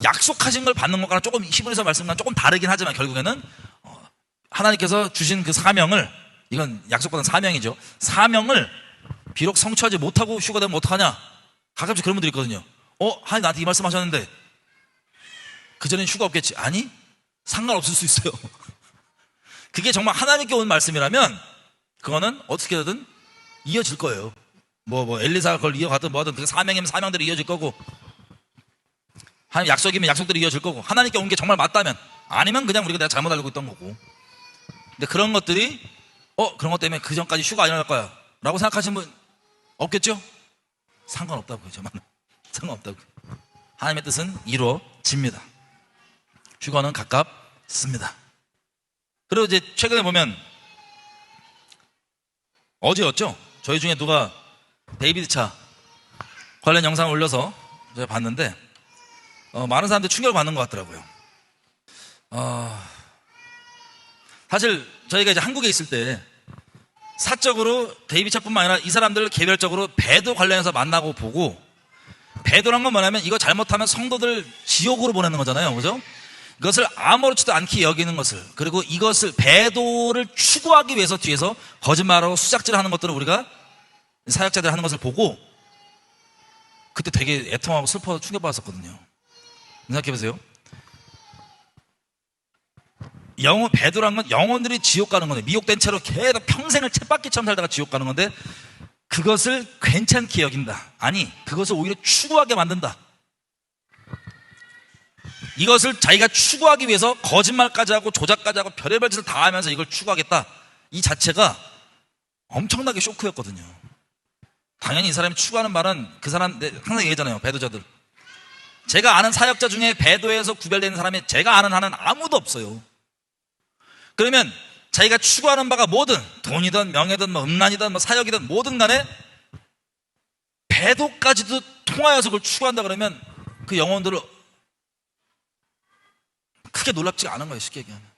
약속하신 걸 받는 것과는 조금 히브리서 말씀과는 조금 다르긴 하지만 결국에는 하나님께서 주신 그 사명을, 이건 약속받은 사명이죠. 사명을 비록 성취하지 못하고 휴가 되면 어떡하냐? 가끔씩 그런 분들이 있거든요. 하나님 나한테 이 말씀 하셨는데 그전엔 휴가 없겠지. 아니, 상관없을 수 있어요. 그게 정말 하나님께 온 말씀이라면 그거는 어떻게든 이어질 거예요. 엘리사가 그걸 이어가든 뭐든 그 사명이면 사명대로 이어질 거고, 하나님 약속이면 약속대로 이어질 거고, 하나님께 온 게 정말 맞다면, 아니면 그냥 우리가 내가 잘못 알고 있던 거고. 근데 그런 것들이 그런 것 때문에 그 전까지 휴가 안 일어날 거야 라고 생각하시는 분 없겠죠? 상관없다고요. 저만은 상관없다고. 하나님의 뜻은 이루어집니다. 휴가는 가깝습니다. 그리고 이제 최근에 보면, 어제였죠? 저희 중에 누가 데이비드 차 관련 영상을 올려서 제가 봤는데 많은 사람들이 충격을 받는 것 같더라고요. 사실 저희가 이제 한국에 있을 때 사적으로 데이비드 차뿐만 아니라 이 사람들을 개별적으로 배도 관련해서 만나고 보고, 배도란 건 뭐냐면 이거 잘못하면 성도들 지옥으로 보내는 거잖아요. 그죠? 이것을 아무렇지도 않게 여기는 것을, 그리고 이것을 배도를 추구하기 위해서 뒤에서 거짓말하고 수작질하는 것들을 우리가 사역자들 하는 것을 보고 그때 되게 애통하고 슬퍼서 충격받았었거든요. 생각해보세요. 배도란 건 영혼들이 지옥 가는 건데, 미혹된 채로 계속 평생을 쳇바퀴처럼 살다가 지옥 가는 건데, 그것을 괜찮게 여긴다. 아니, 그것을 오히려 추구하게 만든다. 이것을 자기가 추구하기 위해서 거짓말까지 하고 조작까지 하고 별의별 짓을 다 하면서 이걸 추구하겠다. 이 자체가 엄청나게 쇼크였거든요. 당연히 이 사람이 추구하는 말은, 그 사람 항상 얘기하잖아요. 배도자들. 제가 아는 사역자 중에 배도에서 구별되는 사람이 제가 아는 한은 아무도 없어요. 그러면 자기가 추구하는 바가 뭐든, 돈이든 명예든 음란이든 사역이든 뭐든 간에 배도까지도 통하여서 그걸 추구한다 그러면 그 영혼들을 크게 놀랍지가 않은 거예요. 쉽게 얘기하면.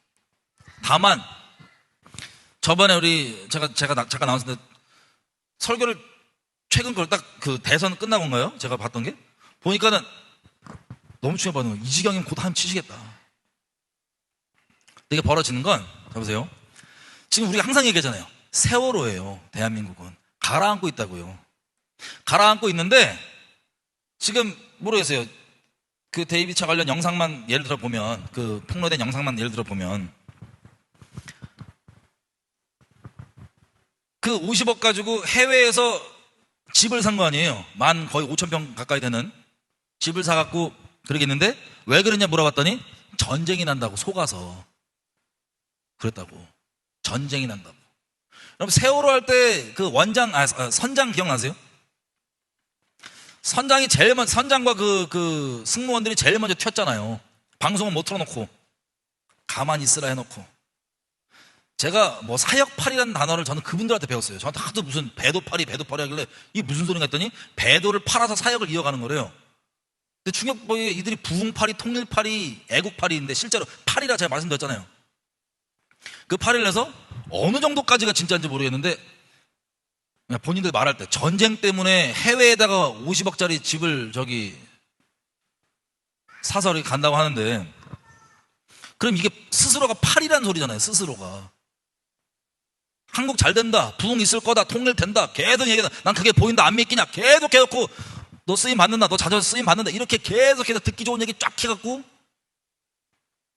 다만 저번에 제가 잠깐 나왔는데, 설교를 최근 걸 딱 그 대선 끝나고 온 거예요. 제가 봤던 게 보니까는 너무 충격받는 거예요. 이 지경이면 곧 한번 치시겠다. 이게 벌어지는 건, 보세요. 지금 우리가 항상 얘기하잖아요. 세월호예요. 대한민국은 가라앉고 있다고요. 가라앉고 있는데, 지금 모르겠어요. 그 데이비드 차 관련 영상만 예를 들어 보면, 그 폭로된 영상만 예를 들어 보면, 그 50억 가지고 해외에서 집을 산 거 아니에요. 거의 5,000평 가까이 되는 집을 사갖고 그러겠는데, 왜 그러냐 물어봤더니 전쟁이 난다고, 속아서 그랬다고. 전쟁이 난다고. 그럼 세월호 할 때 그 선장 기억나세요? 선장과 그 승무원들이 제일 먼저 튀었잖아요. 방송은 못 틀어놓고 가만히 있으라 해놓고. 제가 사역팔이라는 단어를 저는 그분들한테 배웠어요. 저한테 하도 무슨 배도팔이 하길래 이게 무슨 소리가 했더니 배도를 팔아서 사역을 이어가는 거래요. 근데 충격적인 이들이 부흥팔이, 통일팔이, 애국팔이인데 실제로 팔이라 제가 말씀드렸잖아요. 그 팔이를 해서 어느 정도까지가 진짜인지 모르겠는데, 본인들 말할 때 전쟁 때문에 해외에다가 50억짜리 집을 사서 이렇게 간다고 하는데, 그럼 이게 스스로가 팔이라는 소리잖아요. 스스로가 한국 잘 된다, 부흥 있을 거다, 통일된다 계속 얘기한다. 난 그게 보인다, 안 믿기냐 계속 해놓고, 너 쓰임 받는다, 너 자주 쓰임 받는다, 이렇게 계속해서 듣기 좋은 얘기 쫙 해갖고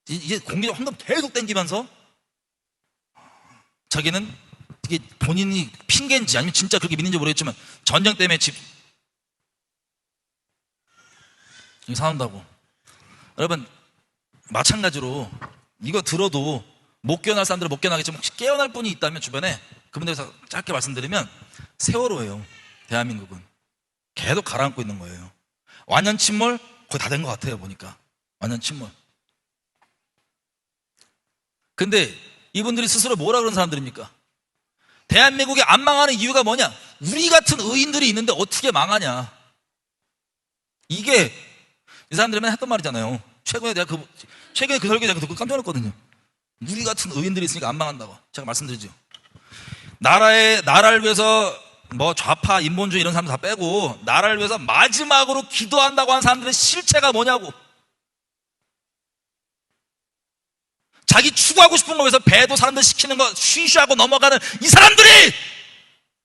이제 공기적 황금 계속 땡기면서, 자기는 이게 본인이 핑계인지 아니면 진짜 그렇게 믿는지 모르겠지만 전쟁 때문에 집 사는다고. 여러분, 마찬가지로 이거 들어도 못 깨어날 사람들은 못 깨어나겠지만, 혹시 깨어날 분이 있다면 주변에 그분들에서 짧게 말씀드리면, 세월호예요. 대한민국은 계속 가라앉고 있는 거예요. 완전 침몰 거의 다 된 것 같아요. 보니까 완전 침몰. 근데 이분들이 스스로 뭐라 그런 사람들입니까? 대한민국이 안 망하는 이유가 뭐냐? 우리 같은 의인들이 있는데 어떻게 망하냐? 이게 이 사람들이 맨날 했던 말이잖아요. 최근에 그 설교 제가 듣고 깜짝 놀랐거든요. 우리 같은 의인들이 있으니까 안 망한다고. 제가 말씀드리죠. 나라를 위해서 좌파, 인본주의 이런 사람들 다 빼고 나라를 위해서 마지막으로 기도한다고 한 사람들의 실체가 뭐냐고. 자기 추구하고 싶은 거에서 배도 사람들 시키는 거 쉬쉬하고 넘어가는 이 사람들이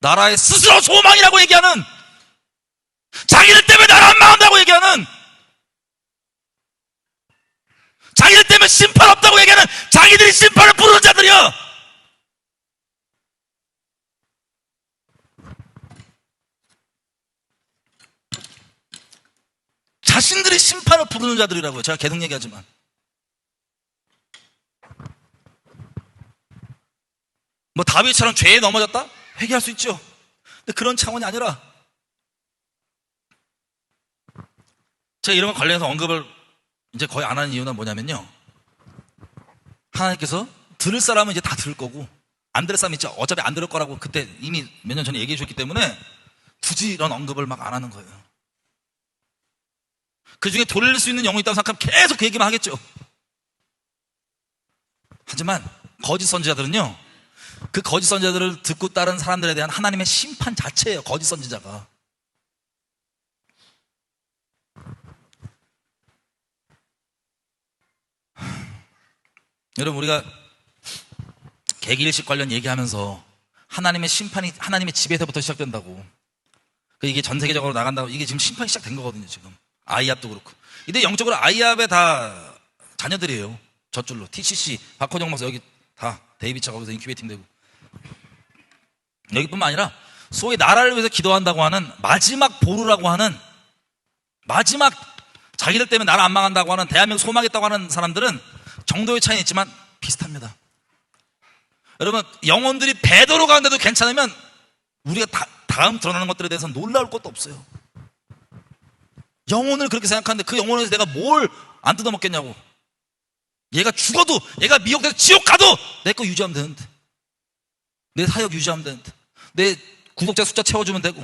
나라의 스스로 소망이라고 얘기하는, 자기들 때문에 나라 안 망한다고 얘기하는, 자기들 때문에 심판 없다고 얘기하는, 자기들이 심판을 부르는 자들이야. 자신들이 심판을 부르는 자들이라고요. 제가 계속 얘기하지만. 뭐 다윗처럼 죄에 넘어졌다? 회개할 수 있죠. 근데 그런 차원이 아니라, 제가 이런 거 관련해서 언급을 이제 거의 안 하는 이유는 뭐냐면요, 하나님께서 들을 사람은 이제 다 들을 거고, 안 들을 사람은 있죠. 어차피 안 들을 거라고 그때 이미 몇 년 전에 얘기해 줬기 때문에 굳이 이런 언급을 막 안 하는 거예요. 그 중에 돌릴 수 있는 영혼이 있다고 생각하면 계속 그 얘기만 하겠죠. 하지만 거짓 선지자들은요, 그 거짓 선지자들을 듣고 따른 사람들에 대한 하나님의 심판 자체예요. 거짓 선지자가. 여러분, 우리가 개기일식 관련 얘기하면서 하나님의 심판이 하나님의 집에서부터 시작된다고, 이게 전 세계적으로 나간다고, 이게 지금 심판이 시작된 거거든요. 지금 아이압도 그렇고. 근데 영적으로 아이압의 다 자녀들이에요. 저줄로 TCC, 박호정 목사 여기 다 데이비차 거기서 인큐베이팅 되고, 여기뿐만 아니라 소위 나라를 위해서 기도한다고 하는 마지막 보루라고 하는, 마지막 자기들 때문에 나라 안 망한다고 하는, 대한민국 소망했다고 하는 사람들은 정도의 차이는 있지만 비슷합니다. 여러분, 영혼들이 배도로 가는데도 괜찮으면 우리가 다음 드러나는 것들에 대해서 놀라울 것도 없어요. 영혼을 그렇게 생각하는데 그 영혼에서 내가 뭘 안 뜯어먹겠냐고. 얘가 죽어도, 얘가 미혹돼서 지옥 가도 내 거 유지하면 되는데, 내 사역 유지하면 되는데, 내 구독자 숫자 채워주면 되고,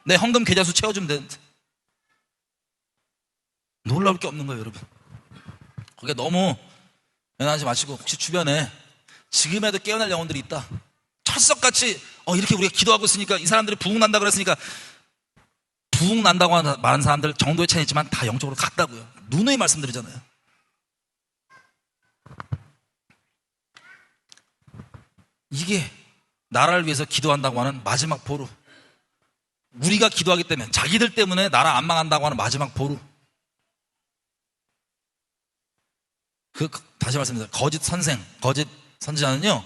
내 헌금 계좌 수 채워주면 되는데, 놀라울 게 없는 거예요. 여러분, 거기에 너무 연하지 마시고, 혹시 주변에 지금에도 깨어날 영혼들이 있다, 철석같이 이렇게 우리가 기도하고 있으니까 이 사람들이 부흥 난다 그랬으니까, 부흥 난다고 말하는 사람들 정도의 차이 있지만 다 영적으로 같다고요. 누누이 말씀드리잖아요. 이게 나라를 위해서 기도한다고 하는 마지막 보루, 우리가 기도하기 때문에, 자기들 때문에 나라 안 망한다고 하는 마지막 보루. 다시 말씀드립니다. 거짓 선생, 거짓 선지자는요,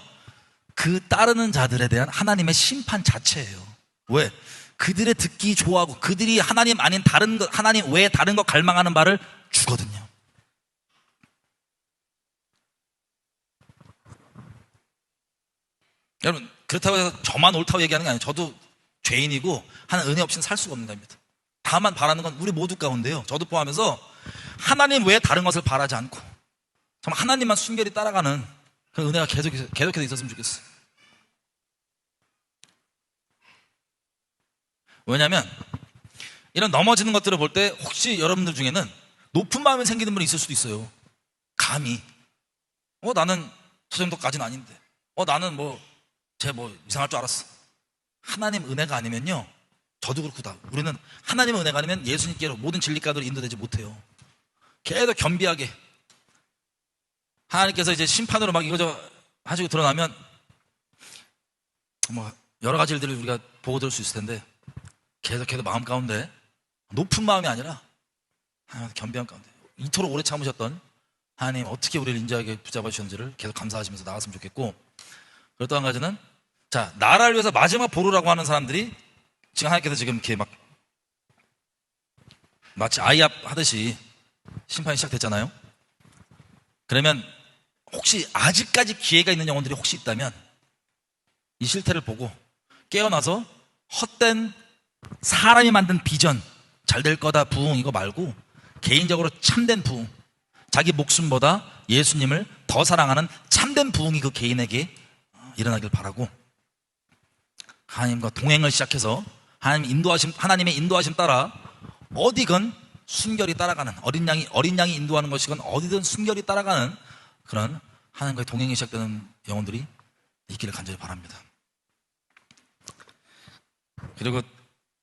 그 따르는 자들에 대한 하나님의 심판 자체예요. 왜? 그들의 듣기 좋아하고 그들이 하나님 아닌 다른 것, 하나님 외에 다른 것 갈망하는 바를 주거든요. 여러분, 그렇다고 해서 저만 옳다고 얘기하는 게 아니에요. 저도 죄인이고 하나님 은혜 없이는 살 수가 없는 겁니다. 다만 바라는 건 우리 모두 가운데요, 저도 포함해서 하나님 외에 다른 것을 바라지 않고 정말 하나님만 순결히 따라가는 그런 은혜가 계속해서 있었으면 좋겠어요. 왜냐하면 이런 넘어지는 것들을 볼 때 혹시 여러분들 중에는 높은 마음이 생기는 분이 있을 수도 있어요. 감히 나는 저 정도까지는 아닌데, 나는 쟤 이상할 줄 알았어. 하나님 은혜가 아니면요, 저도 그렇고 우리는 하나님의 은혜가 아니면 예수님께로 모든 진리가들로 인도되지 못해요. 계속 겸비하게 하나님께서 이제 심판으로 막 이거저 하시고 드러나면 여러 가지 일들을 우리가 보고 들을 수 있을 텐데, 계속해서 마음 가운데 높은 마음이 아니라 겸비한 가운데 이토록 오래 참으셨던 하나님, 어떻게 우리를 인자하게 붙잡아 주셨는지를 계속 감사하시면서 나갔으면 좋겠고, 그리고 또 한 가지는, 자, 나라를 위해서 마지막 보루라고 하는 사람들이 지금 하나님께서 지금 이렇게 막 마치 아이압 하듯이 심판이 시작됐잖아요. 그러면 혹시 아직까지 기회가 있는 영혼들이 혹시 있다면 이 실태를 보고 깨어나서 헛된 사람이 만든 비전, 잘 될 거다, 부흥 이거 말고 개인적으로 참된 부흥, 자기 목숨보다 예수님을 더 사랑하는 참된 부흥이 그 개인에게 일어나길 바라고, 하나님과 동행을 시작해서 하나님의 인도하심 따라 어디건 순결히 따라가는, 어린 양이 인도하는 것이건 어디든 순결히 따라가는 그런 하나님과의 동행이 시작되는 영혼들이 있기를 간절히 바랍니다. 그리고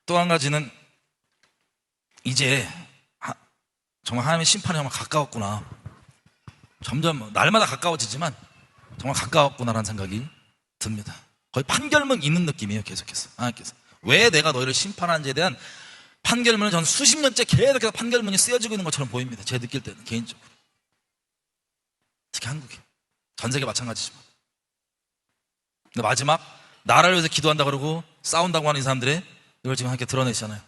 또 한 가지는, 이제 정말 하나님의 심판이 정말 가까웠구나. 점점 날마다 가까워지지만 정말 가까웠구나라는 생각이 듭니다. 거의 판결문 있는 느낌이에요. 계속해서 하나님께서 왜 내가 너희를 심판하는지에 대한 판결문은 전 수십 년째 계속해서 판결문이 쓰여지고 있는 것처럼 보입니다. 제 느낄 때는 개인적으로. 특히 한국이, 전 세계 마찬가지지만. 근데 마지막 나라를 위해서 기도한다 그러고 싸운다고 하는 이 사람들의 이걸 지금 함께 드러내시잖아요.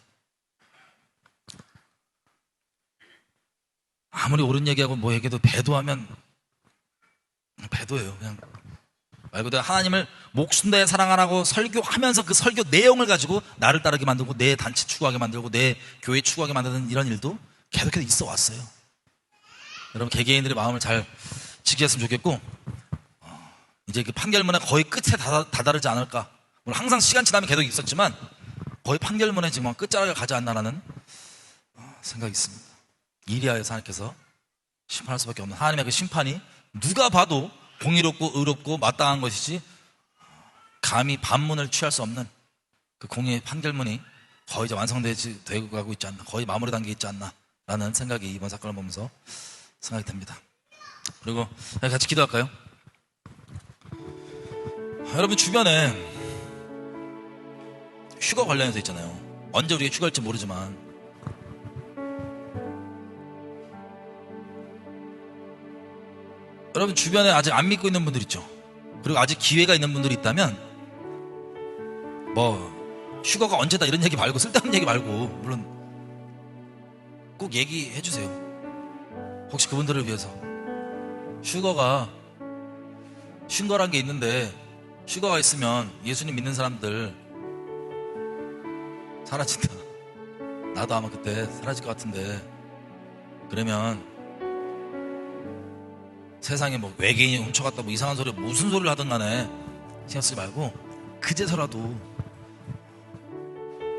아무리 옳은 얘기하고 뭐 얘기해도 배도하면 배도예요. 그냥 말 그대로 하나님을 목숨 다해 사랑하라고 설교하면서 그 설교 내용을 가지고 나를 따르게 만들고 내 단체 추구하게 만들고 내 교회 추구하게 만드는 이런 일도 계속해서 있어 왔어요. 여러분 개개인들의 마음을 잘 지키셨으면 좋겠고, 이제 그 판결문에 거의 끝에 다다르지 않을까. 물론 항상 시간 지나면 계속 있었지만 거의 판결문에 지금 끝자락을 가지 않나라는 생각이 있습니다. 이리하여서 하나님께서 심판할 수밖에 없는 하나님의 그 심판이 누가 봐도 공의롭고 의롭고 마땅한 것이지 감히 반문을 취할 수 없는 그 공의의 판결문이 거의 이제 완성되고 가고 있지 않나, 거의 마무리 단계에 있지 않나 라는 생각이 이번 사건을 보면서 생각이 듭니다. 그리고 같이 기도할까요? 여러분 주변에 휴가 관련해서 있잖아요. 언제 우리가 휴가일지 모르지만 여러분 주변에 아직 안 믿고 있는 분들 있죠. 그리고 아직 기회가 있는 분들이 있다면 뭐 휴가가 언제다 이런 얘기 말고, 쓸데없는 얘기 말고, 물론 꼭 얘기해 주세요. 혹시 그분들을 위해서 휴가란 게 있는데, 휴가가 있으면 예수님 믿는 사람들 사라진다. 나도 아마 그때 사라질 것 같은데, 그러면 세상에 뭐 외계인이 훔쳐갔다 뭐 이상한 소리, 무슨 소리를 하든 간에 신경 쓰지 말고 그제서라도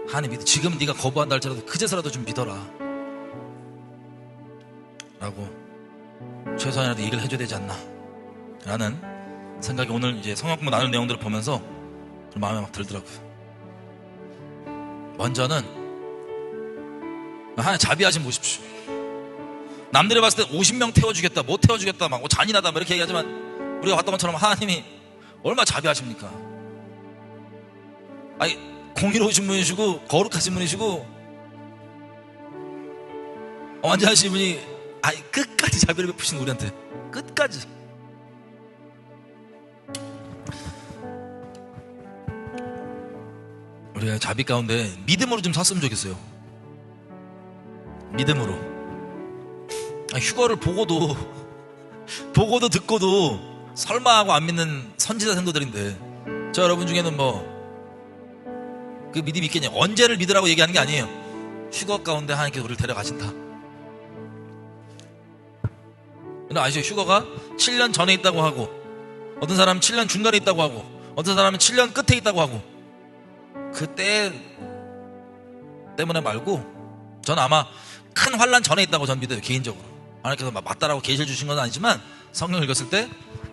하나님 믿어. 지금 네가 거부한다 할지라도 그제서라도 좀 믿어라 라고 최소한이라도 얘기를 해줘야 되지 않나 라는 생각이 오늘 이제 성경 공부 나눌 내용들을 보면서 마음에 막 들더라고요. 먼저는 하나님 자비하심 보십시오. 남들이 봤을 때 50명 태워주겠다, 못 태워주겠다, 막 잔인하다, 뭐 이렇게 얘기하지만 우리가 봤던 것처럼 하나님이 얼마나 자비하십니까? 아니, 공의로우신 분이시고, 거룩하신 분이시고, 완전하신 분이, 아니, 끝까지 자비를 베푸신 우리한테. 끝까지. 우리가 자비 가운데 믿음으로 좀 샀으면 좋겠어요. 믿음으로. 휴거를 보고도 듣고도 설마 하고 안 믿는 선지자 성도들인데, 저 여러분 중에는 뭐 그 믿음이 있겠냐. 언제를 믿으라고 얘기하는 게 아니에요. 휴거 가운데 하나님께서 우리를 데려가신다. 근데 아시죠? 휴거가 7년 전에 있다고 하고, 어떤 사람은 7년 중간에 있다고 하고, 어떤 사람은 7년 끝에 있다고 하고, 그 때 때문에 말고 저는 아마 큰 환란 전에 있다고 저는 믿어요. 개인적으로 하나님께서 맞다라고 계시를 주신 건 아니지만, 성경을 읽었을 때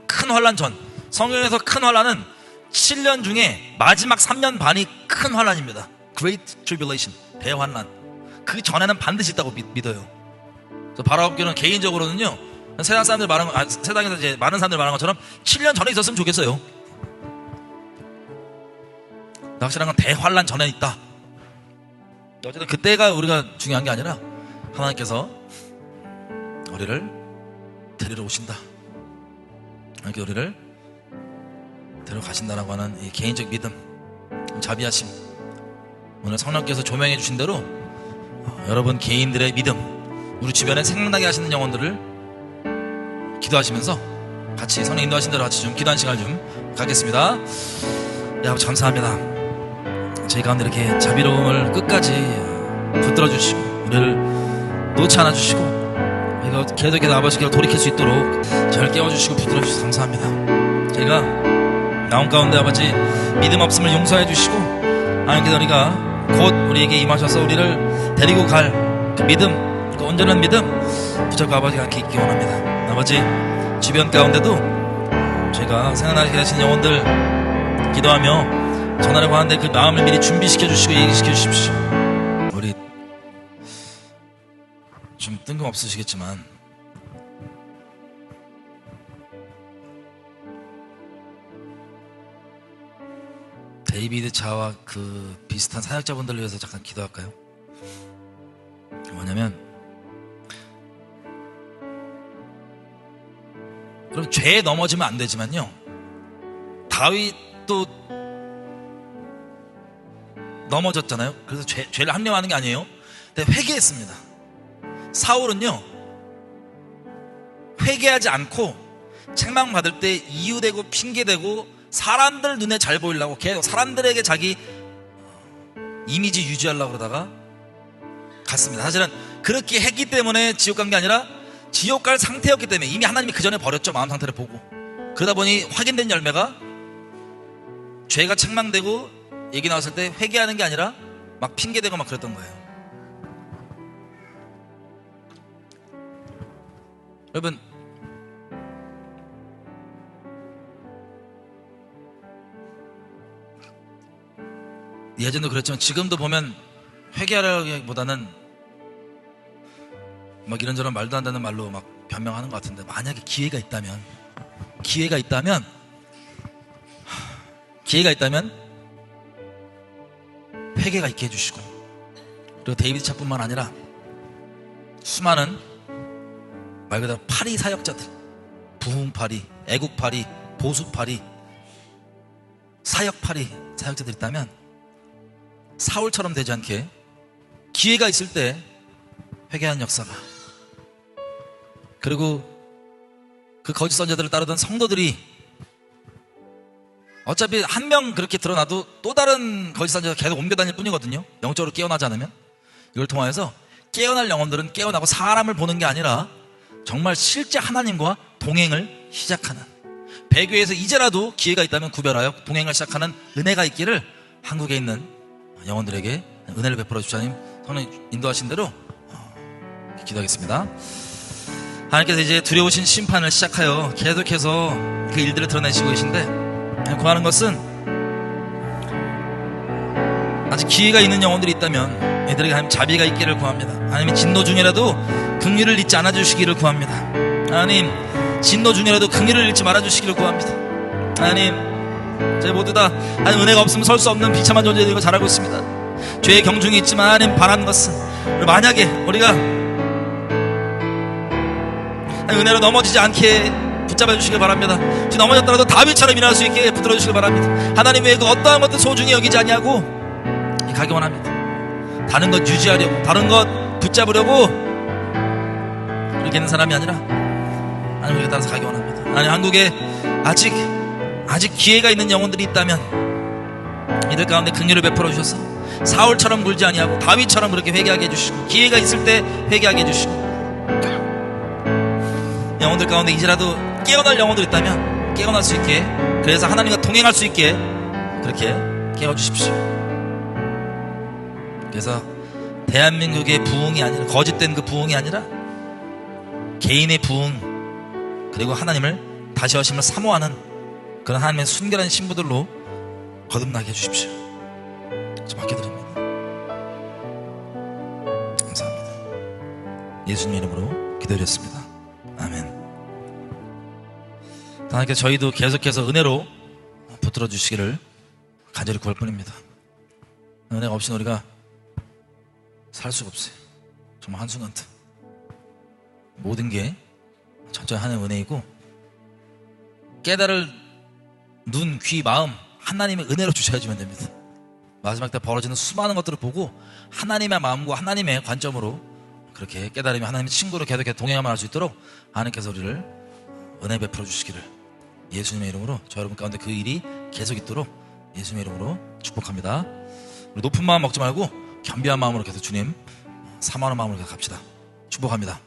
큰 환란 전, 성경에서 큰 환란은 7년 중에 마지막 3년 반이 큰 환란입니다. Great Tribulation, 대환란. 그 전에는 반드시 있다고 믿어요. 그래서 바라옵기는 개인적으로는요, 세상 사람들 말하는 거, 세상에서 이제 많은 사람들 말하는 것처럼 7년 전에 있었으면 좋겠어요. 확실한 건 대환란 전에 있다. 어쨌든 그때가 우리가 중요한 게 아니라 하나님께서 우리를 데리러 오신다. 이렇게 우리를 데려가신다라고 하는 이 개인적 믿음, 자비하심, 오늘 성령께서 조명해 주신 대로 여러분 개인들의 믿음, 우리 주변에 생각나게 하시는 영혼들을 기도하시면서 같이 성령 인도하신 대로 같이 좀 기도하는 시간을 좀 갖겠습니다. 아버지 감사합니다. 저희 가운데 이렇게 자비로움을 끝까지 붙들어 주시고 우리를 놓지 않아 주시고, 우리가 계속해서 아버지께로 돌이킬 수 있도록 저를 깨워주시고 붙들어 주셔서 감사합니다. 저희가 나온 가운데 아버지 믿음 없음을 용서해 주시고, 하나님께서 우리가 곧 우리에게 임하셔서 우리를 데리고 갈 그 믿음, 그 온전한 믿음 붙잡고 아버지가 함께 있기 원합니다. 아버지 주변 가운데도 저희가 생각나게 하시는 영혼들 기도하며 전하려고 하는데 그 마음을 미리 준비시켜 주시고 얘기시켜 주십시오. 우리 좀 뜬금없으시겠지만 데이비드 자와 그 비슷한 사역자분들을 위해서 잠깐 기도할까요? 뭐냐면, 그럼 죄에 넘어지면 안 되지만요, 다윗도 넘어졌잖아요. 그래서 죄를 합리화하는 게 아니에요. 근데 회개했습니다. 사울은요, 회개하지 않고 책망받을 때 이유대고 핑계대고 사람들 눈에 잘 보이려고 계속 사람들에게 자기 이미지 유지하려고 그러다가 갔습니다. 사실은 그렇게 했기 때문에 지옥 간 게 아니라 지옥 갈 상태였기 때문에 이미 하나님이 그 전에 버렸죠. 마음 상태를 보고. 그러다 보니 확인된 열매가 죄가 책망되고 얘기 나왔을 때 회개하는 게 아니라 막 핑계대고 막 그랬던 거예요. 여러분, 예전도 그랬지만 지금도 보면 회개하라기보다는 막 이런저런 말도 안 되는 말로 막 변명하는 것 같은데, 만약에 기회가 있다면 회개가 있게 해주시고, 그리고 데이비드 차뿐만 아니라 수많은 말 그대로 파리 사역자들, 부흥파리, 애국파리, 보수파리, 사역파리 사역자들이 있다면 사울처럼 되지 않게 기회가 있을 때 회개하는 역사가, 그리고 그 거짓 선자들을 따르던 성도들이 어차피 한 명 그렇게 드러나도 또 다른 거짓 선자가 계속 옮겨 다닐 뿐이거든요. 영적으로 깨어나지 않으면. 이걸 통해서 깨어날 영혼들은 깨어나고 사람을 보는 게 아니라 정말 실제 하나님과 동행을 시작하는, 배교에서 이제라도 기회가 있다면 구별하여 동행을 시작하는 은혜가 있기를 한국에 있는 영혼들에게 은혜를 베풀어 주시는 성령 인도하신 대로 기도하겠습니다. 하나님께서 이제 두려우신 심판을 시작하여 계속해서 그 일들을 드러내시고 계신데, 구하는 것은 아직 기회가 있는 영혼들이 있다면 이들에게 하나님 자비가 있기를 구합니다. 하나님이 진노 중이라도 긍휼을 잊지 않아 주시기를 구합니다. 하나님, 진노 중이라도 긍휼을 잃지 말아 주시기를 구합니다. 하나님, 저희 모두 다 하나님 은혜가 없으면 설 수 없는 비참한 존재들인 걸 잘 알고 있습니다. 죄의 경중이 있지만 하나님 바라는 것은 만약에 우리가 은혜로 넘어지지 않게 붙잡아 주시길 바랍니다. 넘어졌더라도 다윗처럼 일어날 수 있게 붙들어 주시길 바랍니다. 하나님 외에 그 어떠한 것도 소중히 여기지 아니하고 가기 원합니다. 다른 것 유지하려고, 다른 것 붙잡으려고 그렇게 있는 사람이 아니라 하나님께 따라서 가기 원합니다. 하나님, 한국에 아직 기회가 있는 영혼들이 있다면 이들 가운데 긍휼을 베풀어 주셔서 사울처럼 굴지 아니하고 다윗처럼 그렇게 회개하게 해주시고, 기회가 있을 때 회개하게 해주시고, 영혼들 가운데 이제라도 깨어날 영혼들 있다면 깨어날 수 있게, 그래서 하나님과 동행할 수 있게 그렇게 깨워주십시오. 그래서 대한민국의 부흥이 아니라, 거짓된 그 부흥이 아니라 개인의 부흥, 그리고 하나님을 다시 하심을 사모하는 그런 하나님의 순결한 신부들로 거듭나게 해주십시오. 좀 맡겨드립니다. 감사합니다. 예수님 이름으로 기도드렸습니다. 아멘. 하나님께서 저희도 계속해서 은혜로 붙들어 주시기를 간절히 구할 뿐입니다. 은혜가 없이는 우리가 살 수가 없어요. 정말 한순간도 모든 게 전적인 하나님의 은혜이고, 깨달을 눈, 귀, 마음 하나님의 은혜로 주셔야지만 됩니다. 마지막 때 벌어지는 수많은 것들을 보고 하나님의 마음과 하나님의 관점으로 그렇게 깨달으며 하나님의 친구로 계속해서 동행하면 할 수 있도록 하나님께서 우리를 은혜 베풀어 주시기를 예수님의 이름으로, 저 여러분 가운데 그 일이 계속 있도록 예수님의 이름으로 축복합니다. 우리 높은 마음 먹지 말고 겸비한 마음으로 계속 주님 사모하는 마음으로 계속 갑시다. 축복합니다.